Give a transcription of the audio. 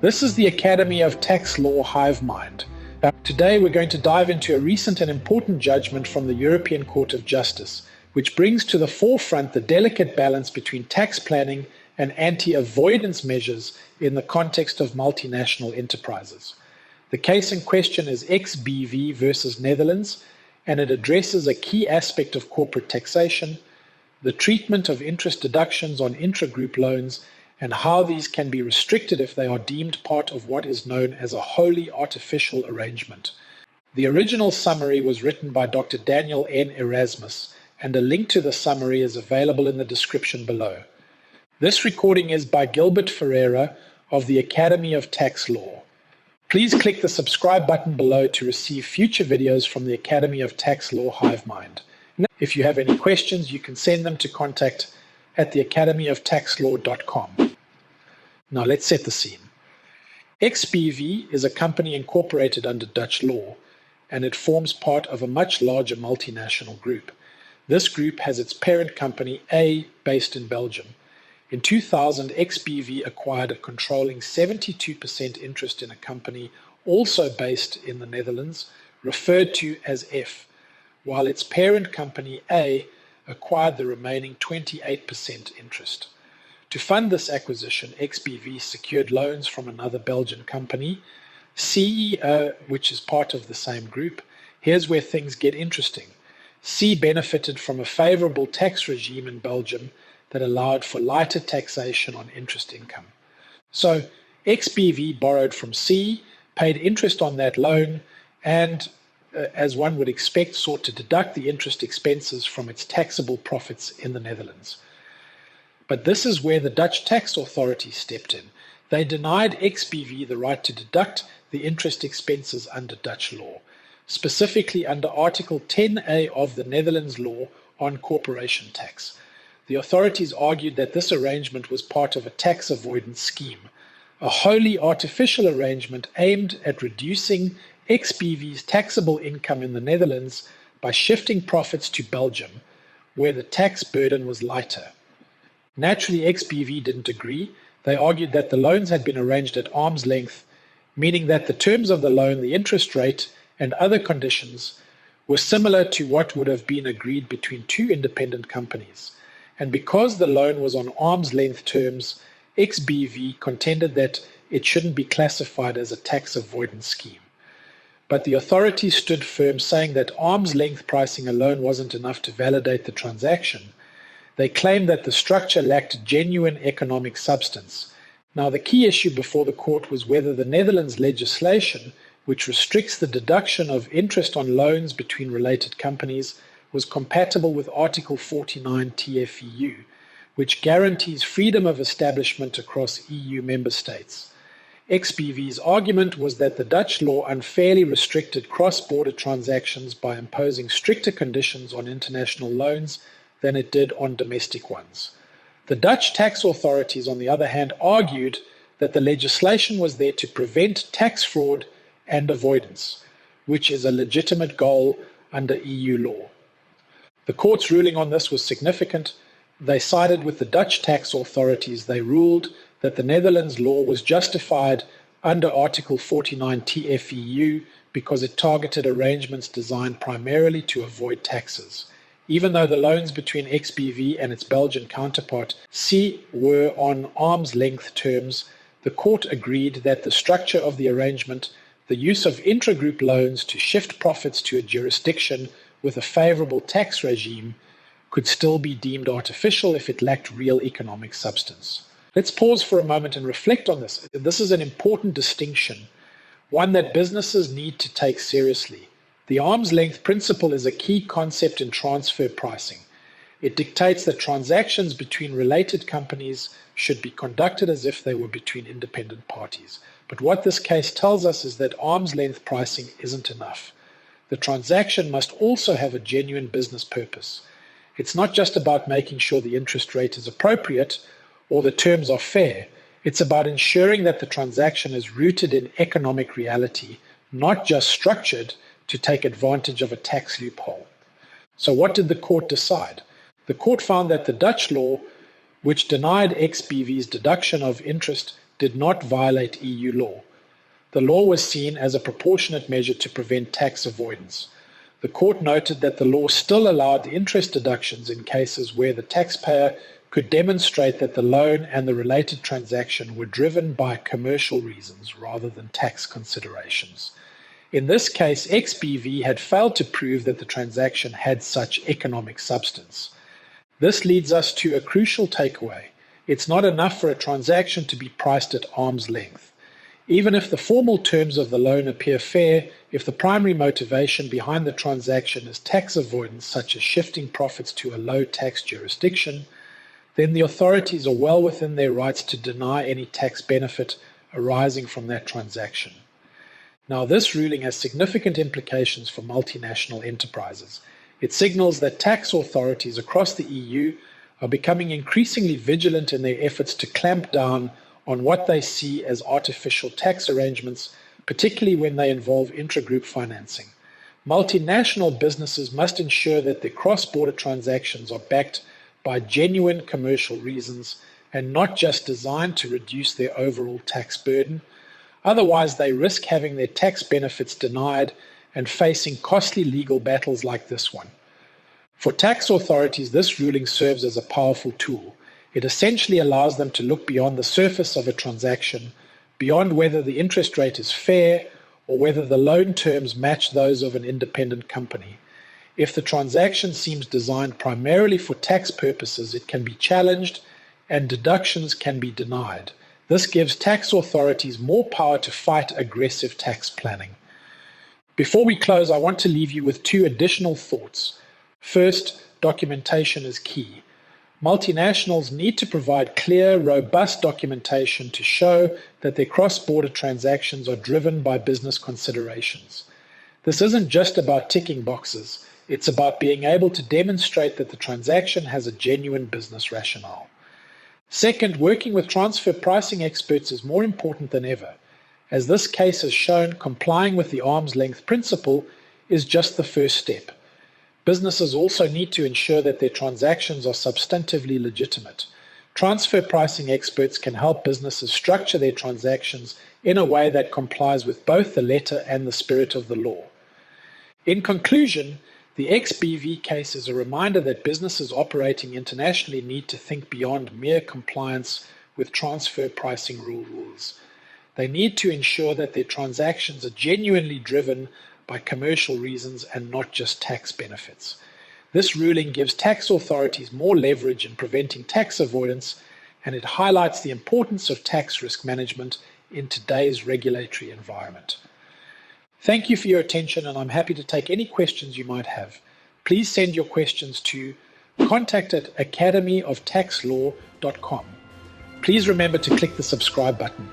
This is the Academy of Tax Law hive mind. Today we're going to dive into a recent and important judgment from the European Court of Justice, which brings to the forefront the delicate balance between tax planning and anti-avoidance measures in the context of multinational enterprises. The case in question is XBV versus Netherlands, and it addresses a key aspect of corporate taxation, the treatment of interest deductions on intra-group loans, and how these can be restricted if they are deemed part of what is known as a wholly artificial arrangement. The original summary was written by Dr. Daniel N. Erasmus, and a link to the summary is available in the description below. This recording is by Gilbert Ferreira of the Academy of Tax Law. Please click the subscribe button below to receive future videos from the Academy of Tax Law hive mind. If you have any questions, you can send them to contact@theacademyoftaxlaw.com. Now let's set the scene. XBV is a company incorporated under Dutch law, and it forms part of a much larger multinational group. This group has its parent company A, based in Belgium. In 2000, XBV acquired a controlling 72% interest in a company also based in the Netherlands, referred to as F, while its parent company A acquired the remaining 28% interest. To fund this acquisition, XBV secured loans from another Belgian company, C, which is part of the same group. Here's where things get interesting. C benefited from a favorable tax regime in Belgium that allowed for lighter taxation on interest income. So XBV borrowed from C, paid interest on that loan, and as one would expect, sought to deduct the interest expenses from its taxable profits in the Netherlands. But this is where the Dutch tax authorities stepped in. They denied XBV the right to deduct the interest expenses under Dutch law, specifically under Article 10A of the Netherlands law on corporation tax. The authorities argued that this arrangement was part of a tax avoidance scheme, a wholly artificial arrangement aimed at reducing XBV's taxable income in the Netherlands by shifting profits to Belgium, where the tax burden was lighter. Naturally, XBV didn't agree. They argued that the loans had been arranged at arm's length, meaning that the terms of the loan, the interest rate, and other conditions were similar to what would have been agreed between two independent companies. And because the loan was on arm's length terms, XBV contended that it shouldn't be classified as a tax avoidance scheme. But the authorities stood firm, saying that arm's length pricing alone wasn't enough to validate the transaction. They claimed that the structure lacked genuine economic substance. Now, the key issue before the court was whether the Netherlands legislation, which restricts the deduction of interest on loans between related companies, was compatible with Article 49 TFEU, which guarantees freedom of establishment across EU member states. XBV's argument was that the Dutch law unfairly restricted cross-border transactions by imposing stricter conditions on international loans than it did on domestic ones. The Dutch tax authorities, on the other hand, argued that the legislation was there to prevent tax fraud and avoidance, which is a legitimate goal under EU law. The court's ruling on this was significant. They sided with the Dutch tax authorities. They ruled that the Netherlands law was justified under Article 49 TFEU because it targeted arrangements designed primarily to avoid taxes. Even though the loans between XBV and its Belgian counterpart C were on arm's length terms, the court agreed that the structure of the arrangement, the use of intra-group loans to shift profits to a jurisdiction with a favorable tax regime, could still be deemed artificial if it lacked real economic substance. Let's pause for a moment and reflect on this. This is an important distinction, one that businesses need to take seriously. The arm's length principle is a key concept in transfer pricing. It dictates that transactions between related companies should be conducted as if they were between independent parties. But what this case tells us is that arm's length pricing isn't enough. The transaction must also have a genuine business purpose. It's not just about making sure the interest rate is appropriate or the terms are fair. It's about ensuring that the transaction is rooted in economic reality, not just structured to take advantage of a tax loophole. So what did the court decide? The court found that the Dutch law, which denied XBV's deduction of interest, did not violate EU law. The law was seen as a proportionate measure to prevent tax avoidance. The court noted that the law still allowed interest deductions in cases where the taxpayer could demonstrate that the loan and the related transaction were driven by commercial reasons rather than tax considerations. In this case, XBV had failed to prove that the transaction had such economic substance. This leads us to a crucial takeaway. It's not enough for a transaction to be priced at arm's length. Even if the formal terms of the loan appear fair, if the primary motivation behind the transaction is tax avoidance, such as shifting profits to a low tax jurisdiction, then the authorities are well within their rights to deny any tax benefit arising from that transaction. Now, this ruling has significant implications for multinational enterprises. It signals that tax authorities across the EU are becoming increasingly vigilant in their efforts to clamp down on what they see as artificial tax arrangements, particularly when they involve intragroup financing. Multinational businesses must ensure that their cross-border transactions are backed by genuine commercial reasons and not just designed to reduce their overall tax burden. Otherwise, they risk having their tax benefits denied and facing costly legal battles like this one. For tax authorities, this ruling serves as a powerful tool. It essentially allows them to look beyond the surface of a transaction, beyond whether the interest rate is fair or whether the loan terms match those of an independent company. If the transaction seems designed primarily for tax purposes, it can be challenged and deductions can be denied. This gives tax authorities more power to fight aggressive tax planning. Before we close, I want to leave you with two additional thoughts. First, documentation is key. Multinationals need to provide clear, robust documentation to show that their cross-border transactions are driven by business considerations. This isn't just about ticking boxes. It's about being able to demonstrate that the transaction has a genuine business rationale. Second, working with transfer pricing experts is more important than ever. As this case has shown, complying with the arm's length principle is just the first step. Businesses also need to ensure that their transactions are substantively legitimate. Transfer pricing experts can help businesses structure their transactions in a way that complies with both the letter and the spirit of the law. In conclusion, the XBV case is a reminder that businesses operating internationally need to think beyond mere compliance with transfer pricing rules. They need to ensure that their transactions are genuinely driven by commercial reasons and not just tax benefits. This ruling gives tax authorities more leverage in preventing tax avoidance, and it highlights the importance of tax risk management in today's regulatory environment. Thank you for your attention, and I'm happy to take any questions you might have. Please send your questions to contact@academyoftaxlaw.com. Please remember to click the subscribe button.